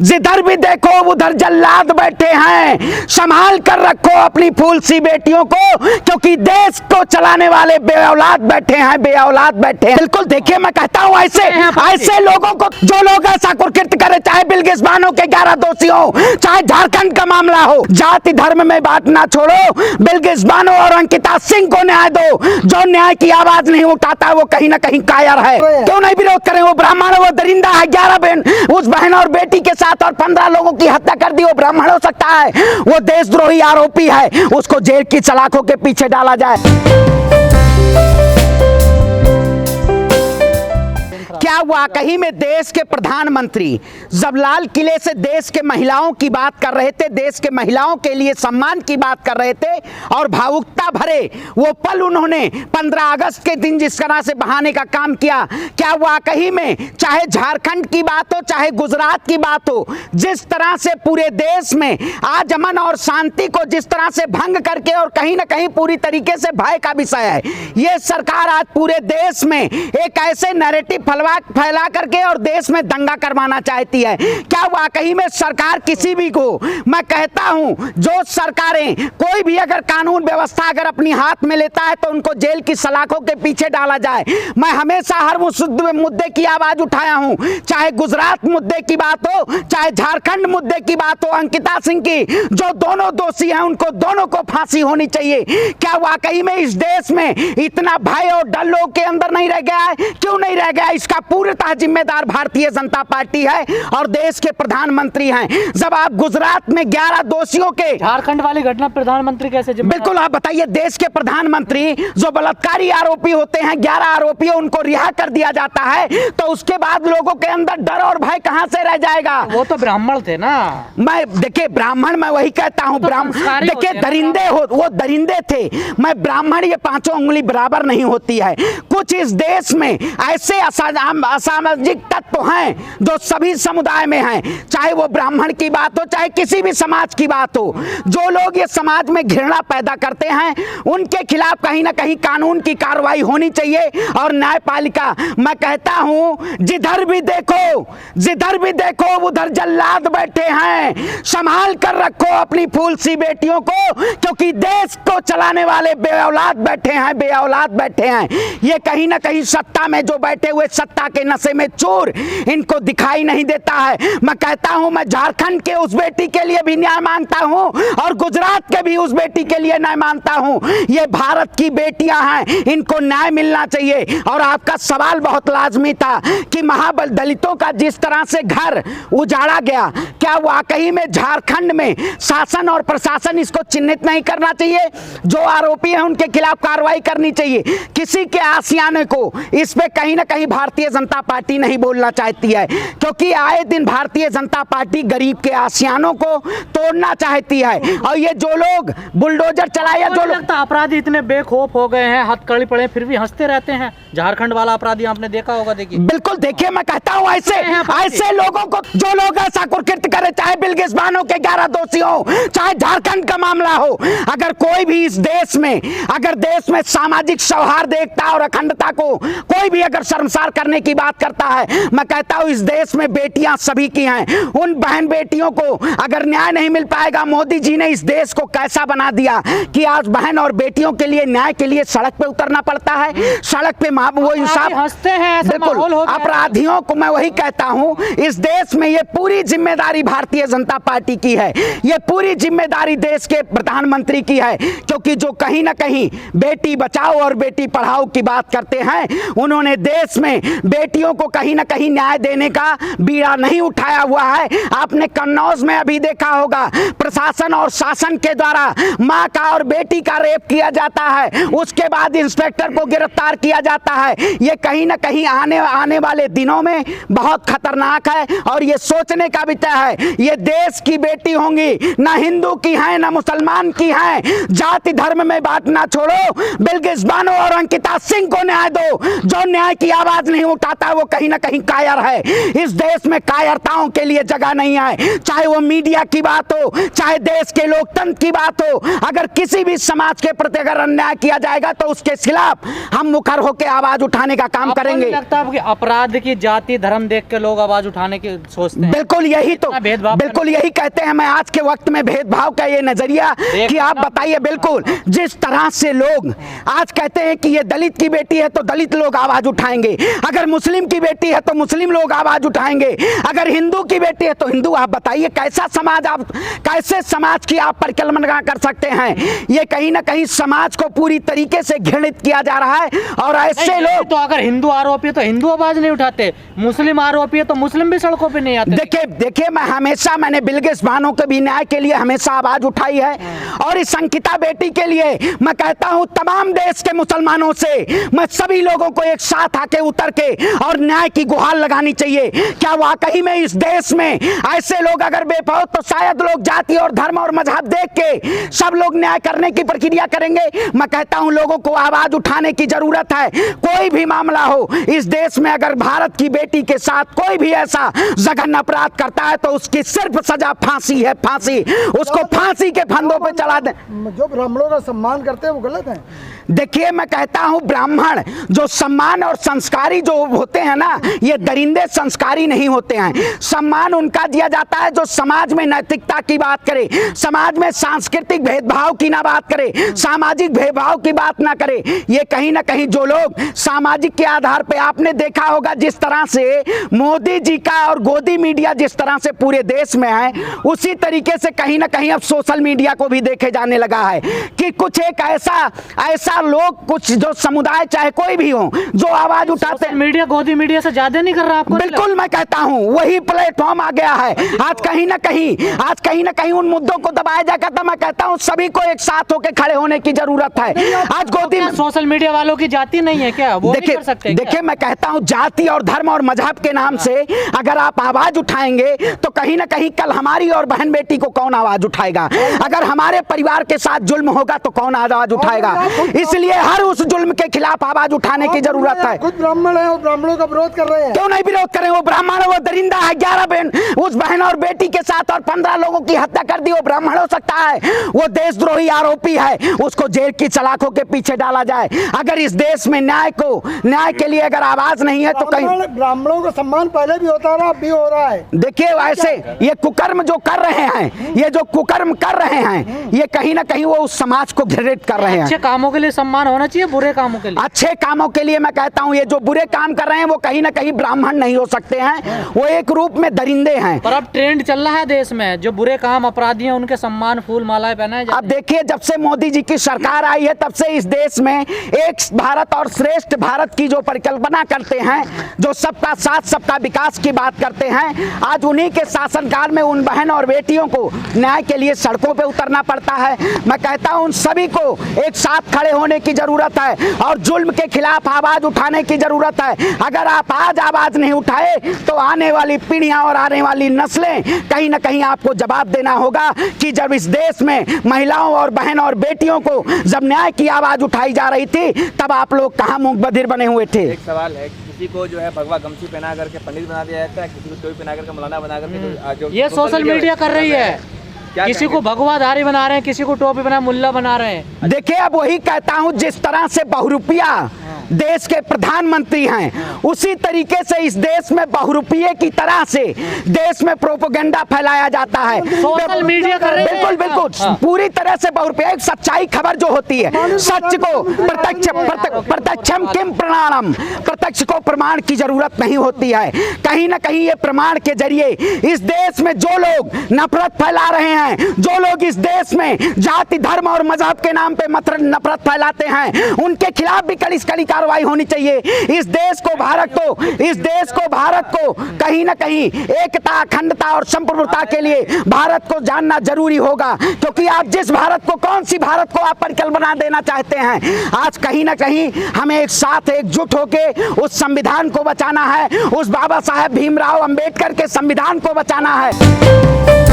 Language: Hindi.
जिधर भी देखो उधर जल्लाद बैठे हैं। संभाल कर रखो अपनी फूल सी बेटियों को, क्योंकि देश को चलाने वाले बे औलाद बैठे हैं, बे औलाद बैठे हैं। बिल्कुल देखिए, मैं कहता हूं ऐसे लोगों को, जो लोग ऐसा कुकृत्य करे, चाहे बिल्किस बानो के 11 दोषी हो, चाहे झारखंड का मामला हो, जाति धर्म में बात ना छोड़ो। बिल्किस बानो और अंकिता सिंह को न्याय दो। जो न्याय की आवाज नहीं उठाता वो कहीं ना कहीं कायर है। क्यों नहीं विरोध करें? वो ब्राह्मण, वो दरिंदा है। 11 बहन, उस बहन और बेटी के साथ और 15 लोगों की हत्या कर दी। वो ब्राह्मण हो सकता है? वो देशद्रोही आरोपी है, उसको जेल की सलाखों के पीछे डाला जाए। क्या वाकई में देश के प्रधानमंत्री जब लाल किले से देश के महिलाओं की बात कर रहे थे, देश के महिलाओं के लिए सम्मान की बात कर रहे थे, और भावुकता भरे वो पल उन्होंने 15 अगस्त के दिन जिस तरह से बहाने का काम किया, क्या वाकई में चाहे झारखंड की बात हो, चाहे गुजरात की बात हो, जिस तरह से पूरे देश में आज अमन और शांति को जिस तरह से भंग करके और कहीं ना कहीं पूरी तरीके से भय का विषय है, ये सरकार आज पूरे देश में एक ऐसे नैरेटिव फैला करके और देश में दंगा करवाना चाहती है। क्या वाकई में सरकार किसी भी को, मैं कहता हूं, जो सरकारें कोई भी अगर कानून व्यवस्था अगर अपनी हाथ में लेता है तो उनको जेल की सलाखों के पीछे डाला जाए। मैं हमेशा हर मुद्दे की आवाज उठाया हूं, चाहे गुजरात मुद्दे की बात हो, चाहे झारखंड मुद्दे की बात हो, अंकिता सिंह की, जो दोनों दोषी हैं उनको दोनों को फांसी होनी चाहिए। क्या वाकई में इस देश में इतना भय और डर लोगों के अंदर नहीं रह गया है? क्यों नहीं रह गया? इसका पूर्णतः जिम्मेदार भारतीय जनता पार्टी है और देश के प्रधानमंत्री हैं। जब आप गुजरात में 11 दोषियों के, झारखंड वाली घटना प्रधानमंत्री कैसे जिम्मेदार? बिल्कुल, आप बताइए, देश के प्रधानमंत्री जो बलात्कारी आरोपी होते हैं, 11 आरोपी, उनको रिहा कर दिया जाता है, तो उसके बाद लोगों के अंदर डर और भय कहां से रह जाएगा? वो तो ब्राह्मण थे ना। मैं देखिए, ब्राह्मण, मैं वही कहता हूं, ब्राह्मण देखिए दरिंदे हो, वो दरिंदे थे। मैं ब्राह्मण, ये पांचों उंगली बराबर नहीं होती है। कुछ इस देश में ऐसे असामाजिक तत्व हैं जो सभी समुदाय में हैं, चाहे वो ब्राह्मण की बात हो, चाहे किसी भी समाज की बात हो। जो लोग ये समाज में घृणा पैदा करते हैं, उनके खिलाफ कहीं ना कहीं कानून की कार्रवाई होनी चाहिए। और न्यायपालिका, मैं कहता हूं, जिधर भी देखो उधर जल्लाद बैठे हैं। संभाल कर रखो अपनी फूल सी बेटियों को, क्योंकि देश को चलाने वाले बे औलाद बैठे हैं, बे औलाद बैठे हैं। ये कहीं ना कहीं सत्ता में जो बैठे हुए, सत्ता के नशे में चूर, इनको दिखाई नहीं देता है। मैं कहता हूं, मैं झारखंड के उस बेटी के लिए भी न्याय मांगता हूं और गुजरात के भी उस बेटी के लिए न्याय मांगता हूं। ये भारत की बेटियां हैं, इनको न्याय मिलना चाहिए। और आपका सवाल बहुत लाजमी था कि महाबल दलितों का जिस तरह से घर उजाड़ा गया, क्या वाकई में झारखंड में शासन और प्रशासन इसको चिन्हित नहीं करना चाहिए? जो आरोपी हैं उनके खिलाफ कार्रवाई करनी चाहिए। किसी के आशियाने को इस पे कहीं ना कहीं भारतीय जनता पार्टी नहीं बोलना चाहती है, क्योंकि आए दिन भारतीय जनता पार्टी गरीब के आशियानों को तोड़ना चाहती है। और ये जो लोग बुलडोजर चलाया, जो लोग अपराधी इतने बेखौफ हो गए हैं, हथकड़ी पड़े, फिर भी हंसते रहते हैं। झारखंड वाला अपराधी आपने देखा होगा, देखिए। बिल्कुल देखिए, मैं कहता हूं, ऐसे लोगों को, जो लोग ऐसा कुकृत्य करे, चाहे बिल्किस बानो के 11 दोषी हो, चाहे झारखंड का मामला हो, अगर कोई भी इस देश में, अगर देश में सामाजिक सौहार्द, एकता और अखंडता को कोई भी अगर शर्मसार करने की बात करता है, मैं कहता हूं इस देश में बेटियां सभी की हैं। उन बहन बेटियों को अगर न्याय नहीं मिल पाएगा, मोदी जी ने इस देश को कैसा बना दिया कि आज बहन और बेटियों के लिए न्याय के लिए सड़क पे उतरना पड़ता है। सड़क पे वो इंसाफ, हंसते हैं, बिल्कुल अपराधियों को, मैं वही कहता हूं, इस देश में ये पूरी जिम्मेदारी भारतीय जनता पार्टी की है। ये पूरी जिम्मेदारी देश के प्रधानमंत्री की है, क्योंकि जो कहीं ना कहीं बेटी बचाओ और बेटी पढ़ाओ की बात करते हैं, उन्होंने देश में बेटियों को कहीं ना कहीं न्याय देने का बीड़ा नहीं उठाया हुआ है। आपने कन्नौज में अभी देखा होगा, प्रशासन और शासन के द्वारा मां का और बेटी का रेप किया जाता है, उसके बाद इंस्पेक्टर को गिरफ्तार किया जाता है। ये कहीं ना कहीं आने वाले दिनों में बहुत खतरनाक है। और ये सोचने का विषय है, ये देश की बेटी होंगी, ना हिंदू की हैं ना मुसलमान की हैं। जाति धर्म में बात ना छोड़ो। बिल्किस बानो और अंकिता सिंह को न्याय दो। जो न्याय की आवाज नहीं उठाता वो कहीं ना कहीं कायर है। इस देश में कायरताओं के लिए जगह नहीं है, चाहे वो मीडिया की बात हो, चाहे देश के लोकतंत्र की बात हो। अगर किसी भी समाज के प्रति अगर अन्याय किया जाएगा तो उसके खिलाफ हम मुखर होकर आवाज उठाने का काम करेंगे। लगता है कि अपराध की जाति धर्म देख के लोग आवाज उठाने की सोचते हैं? बिल्कुल यही तो, बिल्कुल यही कहते हैं। मैं आज के वक्त में भेदभाव का ये नजरिया कि आप बताइए, बिल्कुल जिस तरह से लोग आज कहते हैं कि ये दलित की बेटी है तो दलित लोग आवाज उठाएंगे, अगर मुस्लिम की बेटी है तो मुस्लिम लोग आवाज उठाएंगे, अगर हिंदू की बेटी है तो हिंदू। आप बताइए कैसा समाज, आप कैसे समाज की आप परिकल्पना कर सकते हैं? ये कहीं ना कहीं समाज को पूरी तरीके से घृणित किया जा रहा है। और ऐसे लोग तो अगर हिंदू आरोपी है तो हिंदू आवाज नहीं उठाते, मुस्लिम आरोपी है तो मुस्लिम भी सड़कों पे नहीं आते। देखिए मैंने बिल्किस बानो के भी न्याय के लिए हमेशा आवाज उठाई है, और इस अंकिता बेटी के लिए मैं कहता हूं तमाम देश के मुसलमानों से मैं सभी लोगों को एक साथ आके उतर के और न्याय की गुहार लगानी चाहिए। क्या वाकई में इस देश में ऐसे लोग अगर बेपौध तो शायद लोग जाति और धर्म और मजहब देख के सब लोग न्याय करने की प्रक्रिया करेंगे? मैं कहता हूं लोगों को आवाज उठाने की जरूरत है। कोई भी मामला हो इस देश में, अगर भारत की बेटी के साथ कोई भी ऐसा जघन्य अपराध करता है तो उसकी सिर्फ सजा फांसी है, फांसी। उसको फांसी के फंदों पे चला दें। जो ब्राह्मणों का सम्मान करते हैं वो गलत है। देखिए मैं कहता हूं ब्राह्मण जो सम्मान और संस्कारी जो होते हैं ना, ये दरिंदे संस्कारी नहीं होते हैं। सम्मान उनका दिया जाता है जो समाज में नैतिकता की बात करे, समाज में सांस्कृतिक भेदभाव की ना बात करे, सामाजिक भेदभाव की बात ना करे। ये कहीं ना कहीं जो लोग सामाजिक के आधार पे, आपने देखा होगा जिस तरह से मोदी जी का और गोदी मीडिया जिस तरह से पूरे देश में है, उसी तरीके से कहीं ना कहीं अब सोशल मीडिया को भी देखे जाने लगा है कि कुछ एक ऐसा लोग, कुछ जो समुदाय चाहे कोई भी हो, जो आवाज उठाते हैं। मीडिया गोदी मीडिया से ज्यादा नहीं कर रहा आपको? बिल्कुल मैं कहता हूं वही प्लेटफॉर्म आ गया है। आज कहीं ना कहीं उन मुद्दों को दबाया जाता था। मैं कहता हूं सभी को एक साथ होकर खड़े होने की जरूरत है। आज गोदी सोशल मीडिया वालों की जाति नहीं है क्या? वो नहीं कर सकते? देखिए मैं कहता हूं जाति और धर्म और मजहब के नाम से अगर आप आवाज उठाएंगे तो कहीं ना कहीं कल हमारी और बहन बेटी को कौन आवाज उठाएगा? अगर हमारे परिवार के साथ जुल्म होगा तो कौन आवाज उठाएगा? इसलिए हर उस जुल्म के खिलाफ आवाज उठाने की जरूरत है। खुद ब्राह्मण है और ब्राह्मणों का विरोध कर रहे हैं। क्यों नहीं विरोध करें? वो ब्राह्मण है, वो दरिंदा है। 11 बहन उस बहन और बेटी के साथ और 15 लोगों की हत्या कर दी, वो ब्राह्मण हो सकता है? वो देशद्रोही आरोपी है, उसको जेल की सलाखों के पीछे डाला जाए। अगर इस देश में न्याय के लिए अगर आवाज नहीं है तो कहीं ब्राह्मणों का सम्मान पहले भी होता रहा, अब भी हो रहा है। देखिए ऐसे ये कुकर्म जो कर रहे हैं, ये जो कुकर्म कर रहे हैं, ये कहीं ना कहीं वो उस समाज को घृणित कर रहे हैं। अच्छे कामों के लिए सम्मान होना चाहिए, बुरे कामों के लिए? अच्छे कामों के लिए मैं कहता हूं ये जो बुरे काम कर रहे हैं वो कहीं ना कहीं ब्राह्मण नहीं हो सकते हैं, वो एक रूप में दरिंदे हैं। पर अब ट्रेंड चल रहा है देश में, जो बुरे काम अपराधी हैं उनके सम्मान फूल मालाएं पहनाए जाते हैं। अब देखिए जब से मोदी जी की सरकार आई है तब से इस देश में एक भारत और श्रेष्ठ भारत की जो परिकल्पना करते हैं, जो सबका साथ सबका विकास की बात करते हैं, आज उन्हीं के शासनकाल में उन बहन और बेटियों को न्याय के लिए सड़कों पे उतरना पड़ता है। मैं कहता हूं उन सभी को एक साथ खड़े होने की जरूरत है और जुल्म के खिलाफ आवाज उठाने की जरूरत है। अगर आप आज आवाज नहीं उठाए तो आने वाली पीढ़ियां और आने वाली नस्लें कहीं ना कहीं आपको जवाब देना होगा कि जब इस देश में महिलाओं और बहन और बेटियों को जब न्याय की आवाज उठाई जा रही थी तब आप लोग कहां मुंह बधिर बने हुए थे। एक सवाल है, किसी को जो है भगवा गमछी पहना करके पंडित बना दिया जाता है, किसी को टोपी पहना करके मौलाना बना करके जो ये सोशल मीडिया कर रही है। किसी को भगवाधारी बना रहे हैं, किसी को टोपी बना मुल्ला बना रहे हैं। देखिए अब वही कहता हूं जिस तरह से बहुरूपिया देश के प्रधानमंत्री हैं, उसी तरीके से इस देश में बहुरूपिये की तरह से देश में प्रोपेगेंडा फैलाया जाता है। सोशल मीडिया कर रहे हैं। बिल्कुल बिल्कुल पूरी तरह से बहुरूपिया। एक सच्चाई खबर जो होती है, सच को प्रत्यक्षम किम प्रमाणम, प्रत्यक्ष को प्रमाण की जरूरत नहीं होती है। कहीं ना कहीं ये प्रमाण के जरिए इस देश में जो लोग नफरत फैला रहे हैं, जो लोग इस देश में जाति धर्म और मजहब के नाम पे नफरत फैलाते हैं, उनके खिलाफ भी कड़ी से कड़ी कार्रवाई होनी चाहिए। इस देश को भारत को कहीं ना कहीं एकता अखंडता और संप्रभुता के लिए भारत को जानना जरूरी होगा, क्योंकि आप जिस भारत को, कौन सी भारत को आप परिकल्पना देना चाहते हैं, आज कहीं ना कहीं हमें एक साथ एकजुट होकर उस संविधान को बचाना है, उस बाबा साहेब भीमराव अंबेडकर के संविधान को बचाना है।